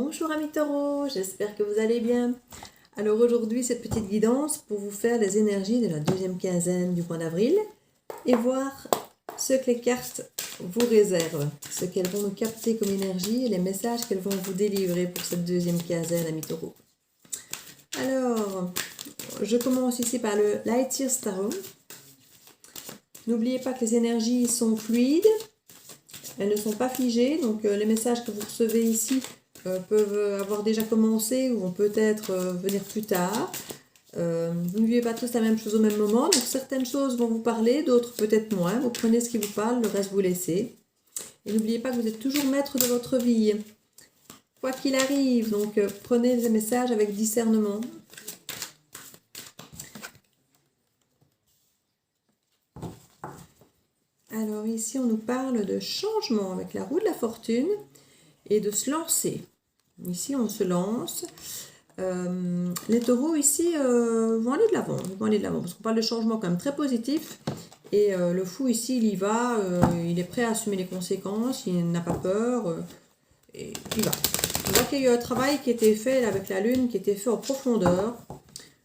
Bonjour amis taureaux, j'espère que vous allez bien. Alors aujourd'hui, cette petite guidance pour vous faire les énergies de la deuxième quinzaine du mois d'avril et voir ce que les cartes vous réservent, ce qu'elles vont nous capter comme énergie et les messages qu'elles vont vous délivrer pour cette deuxième quinzaine, amis taureaux. Alors, je commence ici par le Light Years Tarot. N'oubliez pas que les énergies sont fluides, elles ne sont pas figées, donc les messages que vous recevez ici peuvent avoir déjà commencé ou vont peut-être venir plus tard. Vous ne vivez pas tous la même chose au même moment, donc certaines choses vont vous parler, d'autres peut-être moins. Vous prenez ce qui vous parle, le reste vous laissez. Et n'oubliez pas que vous êtes toujours maître de votre vie, quoi qu'il arrive, donc prenez les messages avec discernement. Alors ici on nous parle de changement avec la roue de la fortune et de se lancer. Ici on se lance. Les taureaux ici vont aller de l'avant, parce qu'on parle de changement quand même très positif. Et le fou ici il y va, il est prêt à assumer les conséquences, il n'a pas peur, et il va. On voit qu'il y a eu un travail qui a été fait là, avec la lune, qui a été fait en profondeur.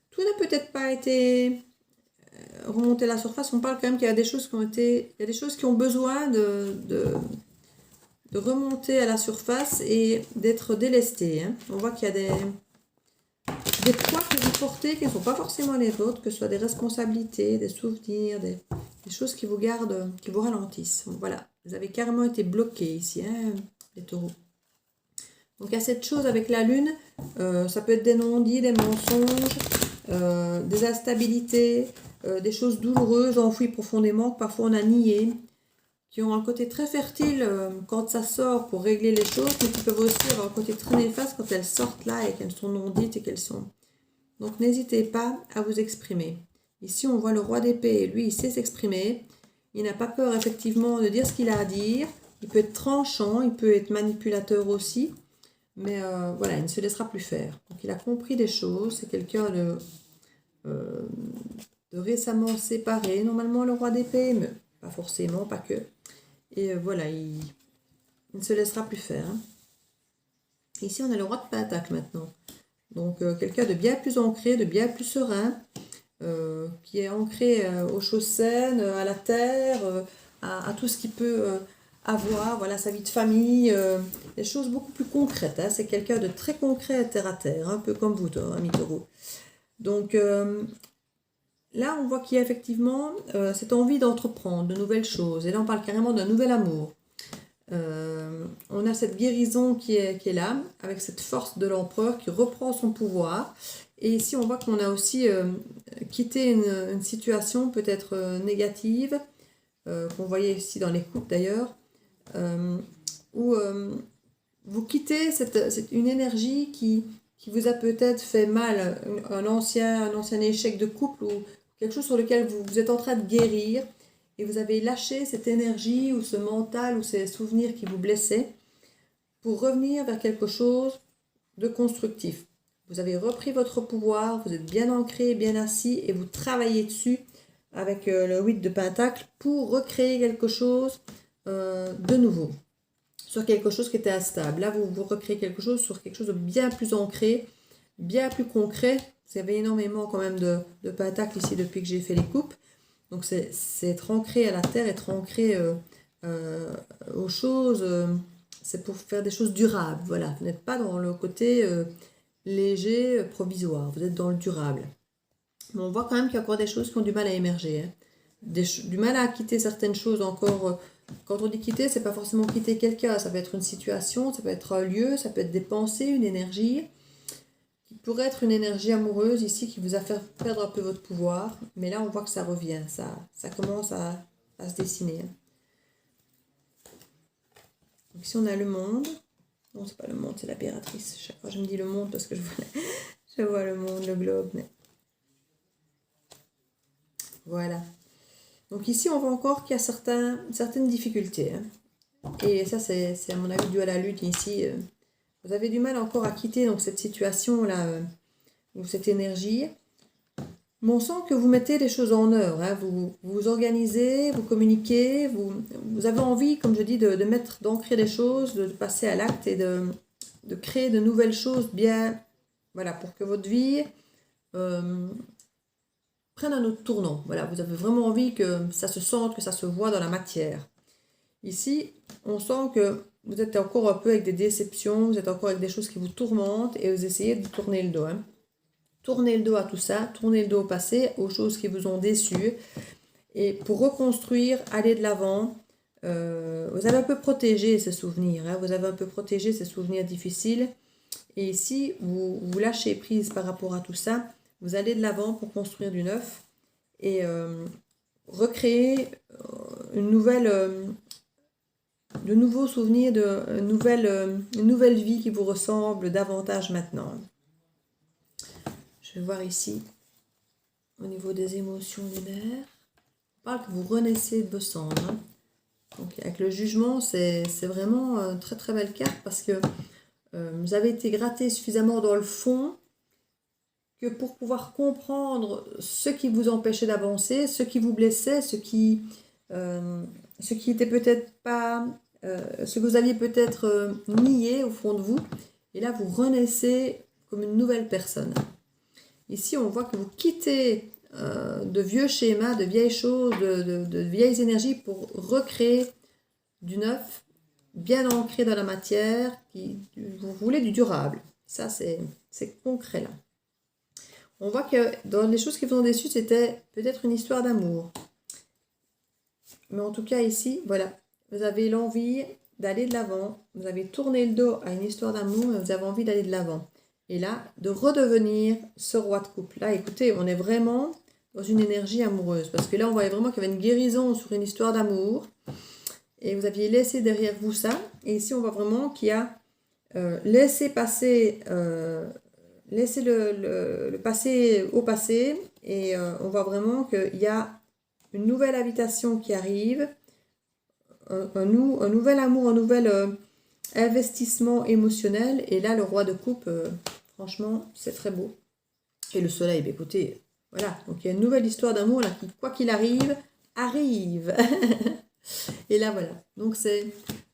Tout n'a peut-être pas été remonté à la surface. On parle quand même qu'il y a des choses qui ont été, il y a des choses qui ont besoin de remonter à la surface et d'être délestées. On voit qu'il y a des poids que vous portez qui ne sont pas forcément les vôtres, que ce soit des responsabilités, des souvenirs, des choses qui vous gardent, qui vous ralentissent. Donc, voilà, vous avez carrément été bloqués ici, les taureaux. Donc il y a cette chose avec la lune, ça peut être des non-dits, des mensonges, des instabilités, des choses douloureuses, enfouies profondément, que parfois on a niées, qui ont un côté très fertile quand ça sort pour régler les choses, mais qui peuvent aussi avoir un côté très néfaste quand elles sortent là et qu'elles sont non dites et qu'elles sont... Donc n'hésitez pas à vous exprimer. Ici on voit le roi d'épée, lui il sait s'exprimer, il n'a pas peur effectivement de dire ce qu'il a à dire, il peut être tranchant, il peut être manipulateur aussi, mais voilà, il ne se laissera plus faire. Donc il a compris des choses, c'est quelqu'un de récemment séparé, normalement le roi d'épée, mais pas forcément, pas que. Et voilà, il ne se laissera plus faire. Ici, on a le roi de Pentacle maintenant. Donc, quelqu'un de bien plus ancré, de bien plus serein, qui est ancré aux choses saines, à la terre, à tout ce qu'il peut avoir, voilà, sa vie de famille, des choses beaucoup plus concrètes. C'est quelqu'un de très concret, terre à terre, un peu comme vous, ami taureau. Donc, là, on voit qu'il y a effectivement cette envie d'entreprendre de nouvelles choses. Et là, on parle carrément d'un nouvel amour. On a cette guérison qui est là, avec cette force de l'empereur qui reprend son pouvoir. Et ici, on voit qu'on a aussi quitté une situation peut-être négative, qu'on voyait ici dans les couples d'ailleurs, où vous quittez une énergie qui vous a peut-être fait mal, un ancien échec de couple ou quelque chose sur lequel vous êtes en train de guérir et vous avez lâché cette énergie ou ce mental ou ces souvenirs qui vous blessaient pour revenir vers quelque chose de constructif. Vous avez repris votre pouvoir, vous êtes bien ancré, bien assis et vous travaillez dessus avec le 8 de Pentacle pour recréer quelque chose de nouveau, sur quelque chose qui était instable. Là, vous recréez quelque chose sur quelque chose de bien plus ancré, bien plus concret. Vous avez énormément quand même de pentacles ici depuis que j'ai fait les coupes. Donc, c'est être ancré à la terre, être ancré aux choses. C'est pour faire des choses durables. Voilà, vous n'êtes pas dans le côté léger, provisoire. Vous êtes dans le durable. Mais on voit quand même qu'il y a encore des choses qui ont du mal à émerger. Du mal à quitter certaines choses encore... Quand on dit quitter, c'est pas forcément quitter quelqu'un, ça peut être une situation, ça peut être un lieu, ça peut être des pensées, une énergie, qui pourrait être une énergie amoureuse ici qui vous a fait perdre un peu votre pouvoir, mais là on voit que ça revient, ça commence à se dessiner. Donc ici on a le monde, non c'est pas le monde, c'est l'impératrice, chaque fois je me dis le monde parce que je vois le monde, le globe, mais voilà. Donc ici, on voit encore qu'il y a certaines difficultés. Et ça, c'est à mon avis dû à la lutte ici. Vous avez du mal encore à quitter donc, cette situation-là, ou cette énergie. Mais on sent que vous mettez les choses en œuvre. Vous vous organisez, vous communiquez, vous avez envie, comme je dis, d'ancrer des choses, de passer à l'acte et de créer de nouvelles choses bien, voilà, pour que votre vie prenne un autre tournant. Voilà, vous avez vraiment envie que ça se sente, que ça se voit dans la matière. Ici, on sent que vous êtes encore un peu avec des déceptions, vous êtes encore avec des choses qui vous tourmentent et vous essayez de tourner le dos. Tournez le dos à tout ça, tournez le dos au passé, aux choses qui vous ont déçu. Et pour reconstruire, aller de l'avant, vous avez un peu protégé ces souvenirs, vous avez un peu protégé ces souvenirs difficiles. Et ici, vous lâchez prise par rapport à tout ça, vous allez de l'avant pour construire du neuf et recréer une nouvelle, de nouveaux souvenirs, une nouvelle vie qui vous ressemble davantage maintenant. Je vais voir ici, au niveau des émotions lunaires, on parle que vous renaissez de vos cendres. Donc avec le jugement, c'est vraiment une très très belle carte parce que vous avez été gratté suffisamment dans le fond que pour pouvoir comprendre ce qui vous empêchait d'avancer, ce qui vous blessait, ce qui était peut-être pas, ce que vous aviez peut-être nié au fond de vous. Et là, vous renaissez comme une nouvelle personne. Ici, on voit que vous quittez de vieux schémas, de vieilles choses, de vieilles énergies pour recréer du neuf, bien ancré dans la matière, vous voulez du durable. Ça, c'est concret là. On voit que dans les choses qui vous ont déçu, c'était peut-être une histoire d'amour. Mais en tout cas ici, voilà, vous avez l'envie d'aller de l'avant, vous avez tourné le dos à une histoire d'amour, mais vous avez envie d'aller de l'avant. Et là, de redevenir ce roi de coupe. Là, écoutez, on est vraiment dans une énergie amoureuse. Parce que là, on voyait vraiment qu'il y avait une guérison sur une histoire d'amour. Et vous aviez laissé derrière vous ça. Et ici, on voit vraiment qu'il y a laissé passer, laissé le passé au passé. Et on voit vraiment qu'il y a une nouvelle habitation qui arrive. Un nouvel amour, un nouvel investissement émotionnel. Et là, le roi de coupe, franchement, c'est très beau. Et le soleil, bah, écoutez, voilà. Donc, il y a une nouvelle histoire d'amour là qui, quoi qu'il arrive, arrive. Et là, voilà. Donc, c'est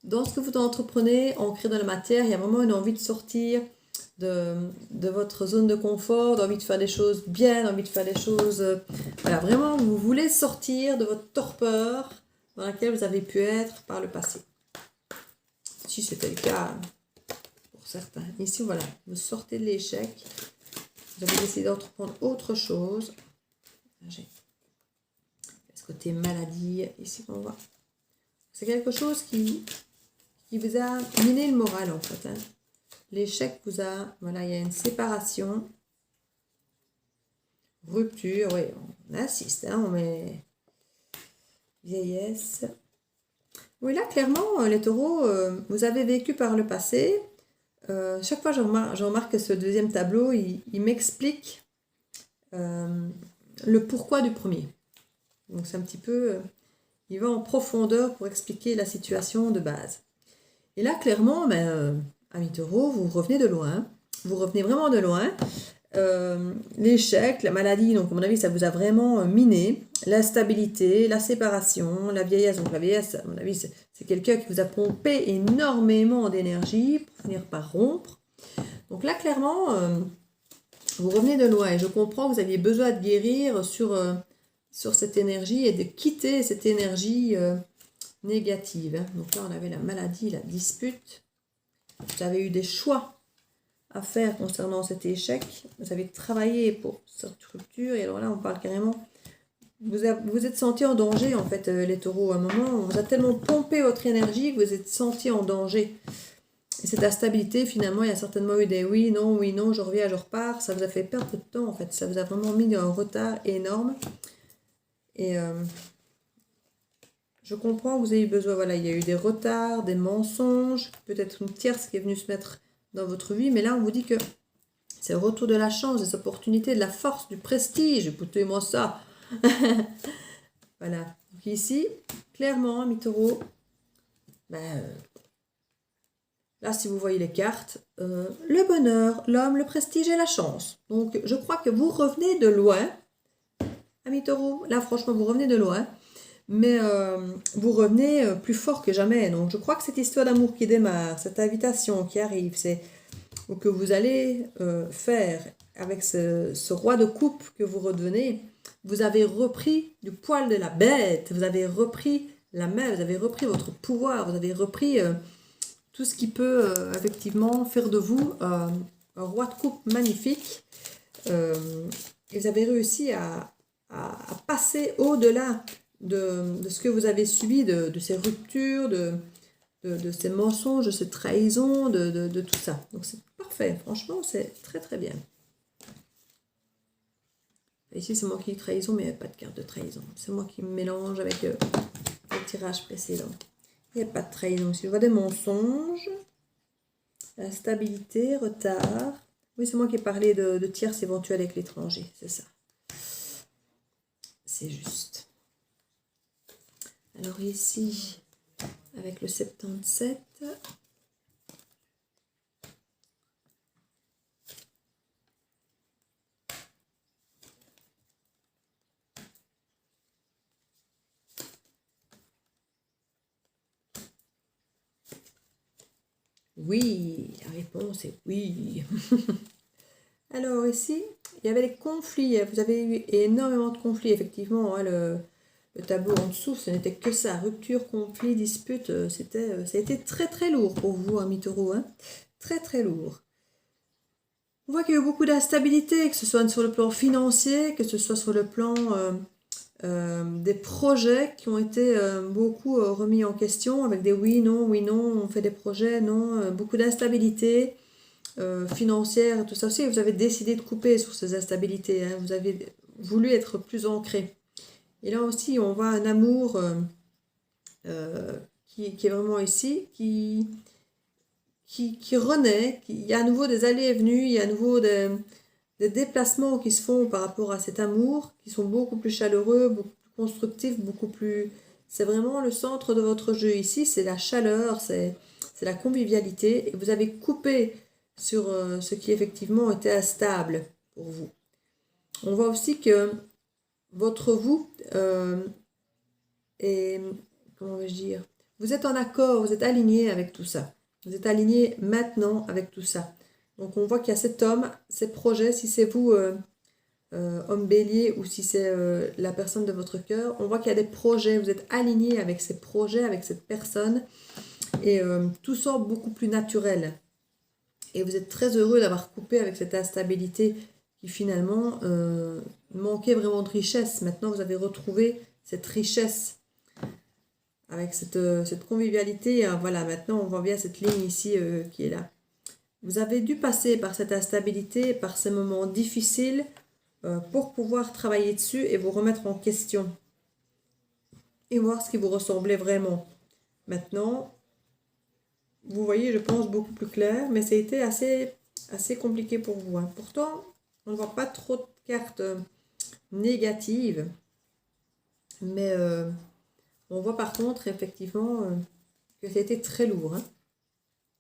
dans ce que vous entreprenez, ancré dans la matière, il y a vraiment une envie de sortir de votre zone de confort, d'envie de faire des choses bien, d'envie de faire des choses... voilà, vraiment, vous voulez sortir de votre torpeur dans laquelle vous avez pu être par le passé. Si c'était le cas pour certains. Ici, voilà, vous sortez de l'échec. Vous avez décidé d'entreprendre autre chose. J'ai ce côté maladie, ici qu'on voit. C'est quelque chose qui vous a miné le moral, en fait. L'échec vous a... Voilà, il y a une séparation. Rupture, oui, on assiste, on met... Vieillesse. Oui, là, clairement, les taureaux, vous avez vécu par le passé. Chaque fois, je remarque que ce deuxième tableau, il m'explique le pourquoi du premier. Donc, c'est un petit peu... il va en profondeur pour expliquer la situation de base. Et là, clairement, amis taureaux, vous revenez de loin. Vous revenez vraiment de loin. L'échec, la maladie, donc à mon avis, ça vous a vraiment miné. L'instabilité, la séparation, la vieillesse. Donc la vieillesse, à mon avis, c'est quelqu'un qui vous a pompé énormément d'énergie pour finir par rompre. Donc là, clairement, vous revenez de loin. Et je comprends que vous aviez besoin de guérir sur cette énergie et de quitter cette énergie négative. Donc là, on avait la maladie, la dispute. Vous avez eu des choix à faire concernant cet échec. Vous avez travaillé pour cette rupture. Et alors là, on parle carrément... Vous êtes senti en danger, en fait, les taureaux. À un moment, on vous a tellement pompé votre énergie que vous êtes senti en danger. Et cette instabilité, finalement, il y a certainement eu des oui, non, je reviens, je repars. Ça vous a fait perdre de temps, en fait. Ça vous a vraiment mis un retard énorme. Et je comprends que vous avez eu besoin. Voilà, il y a eu des retards, des mensonges. Peut-être une tierce qui est venue se mettre dans votre vie. Mais là, on vous dit que c'est le retour de la chance, des opportunités, de la force, du prestige. Écoutez-moi ça. Voilà. Donc ici, clairement, mes taureaux, là, si vous voyez les cartes, le bonheur, l'homme, le prestige et la chance. Donc, je crois que vous revenez de loin. Amis taureaux, là, franchement, vous revenez de loin. Mais vous revenez plus fort que jamais. Donc, je crois que cette histoire d'amour qui démarre, cette invitation qui arrive, c'est ou que vous allez faire avec ce roi de coupe que vous redevenez, vous avez repris du poil de la bête, vous avez repris la main, vous avez repris votre pouvoir, vous avez repris tout ce qui peut effectivement faire de vous un roi de coupe magnifique. Et vous avez réussi à passer au-delà de ce que vous avez subi, de ces ruptures, de ces mensonges, de ces trahisons, de tout ça. Donc c'est parfait, franchement c'est très très bien. Ici c'est moi qui dis trahison, mais il n'y a pas de carte de trahison. C'est moi qui me mélange avec le tirage précédent. Il n'y a pas de trahison. Si je vois des mensonges, instabilité, retard. Oui, c'est moi qui ai parlé de tierces éventuelles avec l'étranger, c'est ça. C'est juste. Alors ici, avec le 77, oui, la réponse est oui. Alors ici, il y avait les conflits. Vous avez eu énormément de conflits, effectivement. Hein, le tableau en dessous, ce n'était que ça. Rupture, conflit, dispute. Ça a été très très lourd pour vous, amis taureaux. Hein. Très très lourd. On voit qu'il y a eu beaucoup d'instabilité, que ce soit sur le plan financier, que ce soit sur le plan des projets qui ont été beaucoup remis en question avec des oui, non, on fait des projets, non, beaucoup d'instabilité financière, tout ça aussi. Vous avez décidé de couper sur ces instabilités, hein, vous avez voulu être plus ancré. Et là aussi, on voit un amour qui est vraiment ici, qui renaît, il y a à nouveau des allées et venues, il y a à nouveau des déplacements qui se font par rapport à cet amour, qui sont beaucoup plus chaleureux, beaucoup plus constructifs, beaucoup plus... C'est vraiment le centre de votre jeu ici, c'est la chaleur, c'est la convivialité. Et vous avez coupé sur ce qui effectivement était instable pour vous. On voit aussi que votre vous est... Comment vais-je dire? Vous êtes en accord, vous êtes aligné avec tout ça. Vous êtes aligné maintenant avec tout ça. Donc on voit qu'il y a cet homme, ces projets, si c'est vous, homme bélier, ou si c'est la personne de votre cœur, on voit qu'il y a des projets, vous êtes aligné avec ces projets, avec cette personne, et tout sort beaucoup plus naturel. Et vous êtes très heureux d'avoir coupé avec cette instabilité qui finalement manquait vraiment de richesse. Maintenant vous avez retrouvé cette richesse avec cette convivialité. Voilà, maintenant on voit bien cette ligne ici qui est là. Vous avez dû passer par cette instabilité, par ces moments difficiles pour pouvoir travailler dessus et vous remettre en question. Et voir ce qui vous ressemblait vraiment. Maintenant, vous voyez, je pense, beaucoup plus clair, mais ça a été assez compliqué pour vous. Hein. Pourtant, on ne voit pas trop de cartes négatives, mais on voit par contre, effectivement, que ça a été très lourd. Hein.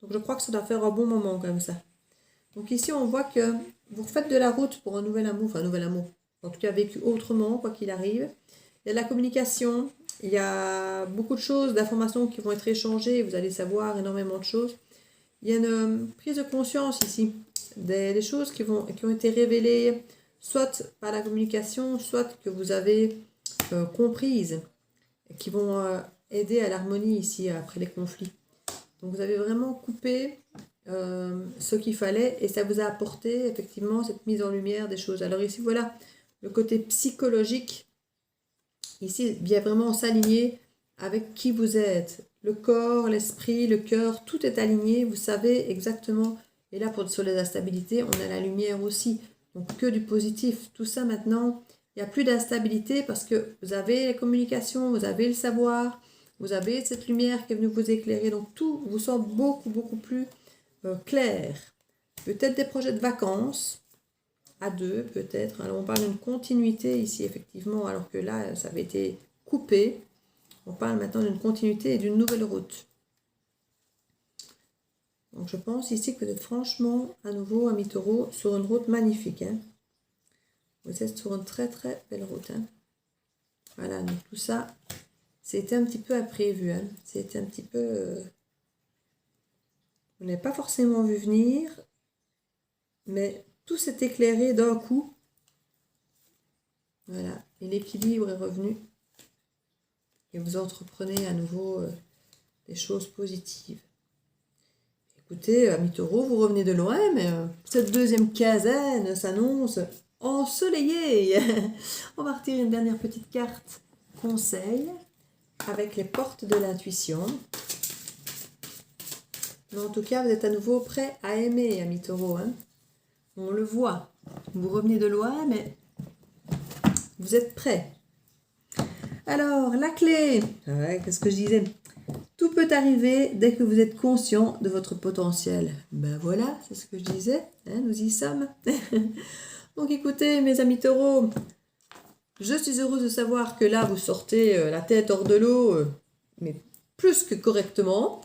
Donc je crois que ça doit faire un bon moment comme ça. Donc ici on voit que vous faites de la route pour un nouvel amour, enfin un nouvel amour, en tout cas vécu autrement, quoi qu'il arrive. Il y a de la communication, il y a beaucoup de choses, d'informations qui vont être échangées, vous allez savoir énormément de choses. Il y a une prise de conscience ici, des choses qui ont été révélées, soit par la communication, soit que vous avez comprises, qui vont aider à l'harmonie ici après les conflits. Donc vous avez vraiment coupé ce qu'il fallait et ça vous a apporté effectivement cette mise en lumière des choses. Alors ici voilà le côté psychologique. Ici bien vraiment s'aligner avec qui vous êtes. Le corps, l'esprit, le cœur, tout est aligné. Vous savez exactement. Et là pour sur les instabilités, on a la lumière aussi. Donc que du positif. Tout ça maintenant, il n'y a plus d'instabilité parce que vous avez la communication, vous avez le savoir. Vous avez cette lumière qui est venue vous éclairer. Donc tout vous semble beaucoup plus clair. Peut-être des projets de vacances à deux, peut-être. Alors on parle d'une continuité ici, effectivement, alors que là, ça avait été coupé. On parle maintenant d'une continuité et d'une nouvelle route. Donc je pense ici que vous êtes franchement, à nouveau, amis taureaux, sur une route magnifique. Hein. Vous êtes sur une très belle route. Hein. Voilà, donc tout ça... C'était un petit peu imprévu, hein. C'était un petit peu... on n'a pas forcément vu venir. mais tout s'est éclairé d'un coup. Voilà, et l'équilibre est revenu. Et vous entreprenez à nouveau des choses positives. Écoutez, amis taureaux, vous revenez de loin, mais cette deuxième quinzaine s'annonce ensoleillée. On va retirer une dernière petite carte conseil avec les portes de l'intuition. Mais en tout cas, vous êtes à nouveau prêts à aimer, amis taureaux. Hein. On le voit. Vous revenez de loin, mais vous êtes prêts. Alors, la clé. Qu'est-ce que je disais? Tout peut arriver dès que vous êtes conscient de votre potentiel. Ben voilà, c'est ce que je disais. Hein, nous y sommes. Donc écoutez, mes amis taureaux, je suis heureuse de savoir que là, vous sortez la tête hors de l'eau, mais plus que correctement.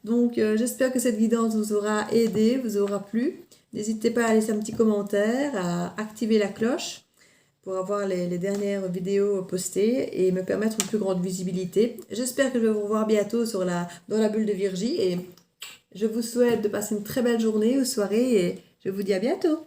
Donc, j'espère que cette guidance vous aura aidé, vous aura plu. N'hésitez pas à laisser un petit commentaire, à activer la cloche pour avoir les dernières vidéos postées et me permettre une plus grande visibilité. J'espère que je vais vous revoir bientôt dans la bulle de Virgie et je vous souhaite de passer une très belle journée ou soirée et je vous dis à bientôt.